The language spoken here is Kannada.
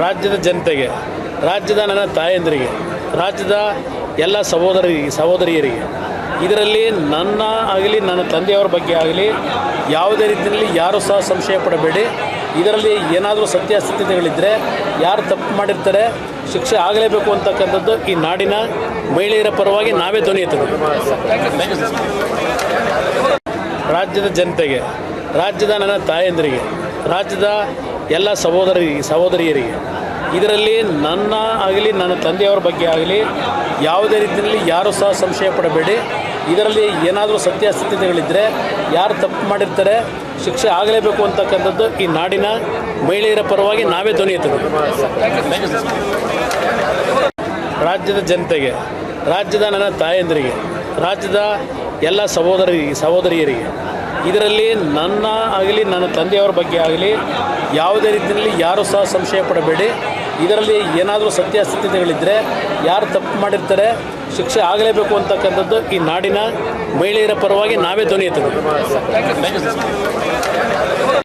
ರಾಜ್ಯದ ಜನತೆಗೆ, ರಾಜ್ಯದ ನನ್ನ ತಾಯಂದಿರಿಗೆ, ರಾಜ್ಯದ ಎಲ್ಲ ಸಹೋದರಿಯರಿಗೆ, ಇದರಲ್ಲಿ ನನ್ನ ಆಗಲಿ ನನ್ನ ತಂದೆಯವರ ಬಗ್ಗೆ ಆಗಲಿ ಯಾವುದೇ ರೀತಿಯಲ್ಲಿ ಯಾರೂ ಸಹ ಸಂಶಯ ಪಡಬೇಡಿ. ಇದರಲ್ಲಿ ಏನಾದರೂ ಸತ್ಯಾಸತ್ಯತೆಗಳಿದ್ದರೆ ಯಾರು ತಪ್ಪು ಮಾಡಿರ್ತಾರೆ ಶಿಕ್ಷೆ ಆಗಲೇಬೇಕು ಅಂತಕ್ಕಂಥದ್ದು ಈ ನಾಡಿನ ಮಹಿಳೆಯರ ಪರವಾಗಿ ನಾವೇ ಧ್ವನಿ ಎತ್ತಿದ್ದೀವಿ. ರಾಜ್ಯದ ಜನತೆಗೆ, ರಾಜ್ಯದ ನನ್ನ ತಾಯಂದಿರಿಗೆ, ರಾಜ್ಯದ ಎಲ್ಲ ಸಹೋದರಿಯರಿಗೆ, ಇದರಲ್ಲಿ ನನ್ನ ಆಗಲಿ ನನ್ನ ತಂದೆಯವರ ಬಗ್ಗೆ ಆಗಲಿ ಯಾವುದೇ ರೀತಿಯಲ್ಲಿ ಯಾರೂ ಸಹ ಸಂಶಯ ಪಡಬೇಡಿ. ಇದರಲ್ಲಿ ಏನಾದರೂ ಸತ್ಯಾಸತ್ಯತೆಗಳಿದ್ದರೆ ಯಾರು ತಪ್ಪು ಮಾಡಿರ್ತಾರೆ ಶಿಕ್ಷೆ ಆಗಲೇಬೇಕು ಅಂತಕ್ಕಂಥದ್ದು ಈ ನಾಡಿನ ಮಹಿಳೆಯರ ಪರವಾಗಿ ನಾವೇ ಧ್ವನಿ ಎತ್ತಿದ್ದೀವಿ. ರಾಜ್ಯದ ಜನತೆಗೆ, ರಾಜ್ಯದ ನನ್ನ ತಾಯಂದಿರಿಗೆ, ರಾಜ್ಯದ ಎಲ್ಲ ಸಹೋದರಿಯರಿಗೆ, ಇದರಲ್ಲಿ ನನ್ನ ಆಗಲಿ ನನ್ನ ತಂದೆಯವರ ಬಗ್ಗೆ ಆಗಲಿ ಯಾವುದೇ ರೀತಿಯಲ್ಲಿ ಯಾರೂ ಸಹ ಸಂಶಯ ಪಡಬೇಡಿ. ಇದರಲ್ಲಿ ಏನಾದರೂ ಸತ್ಯಾಸತ್ಯತೆಗಳಿದ್ದರೆ ಯಾರು ತಪ್ಪು ಮಾಡಿರ್ತಾರೆ ಶಿಕ್ಷೆ ಆಗಲೇಬೇಕು ಅಂತಕ್ಕಂಥದ್ದು ಈ ನಾಡಿನ ಮಹಿಳೆಯರ ಪರವಾಗಿ ನಾವೇ ಧ್ವನಿ ಎತ್ತಿದ್ದೀವಿ.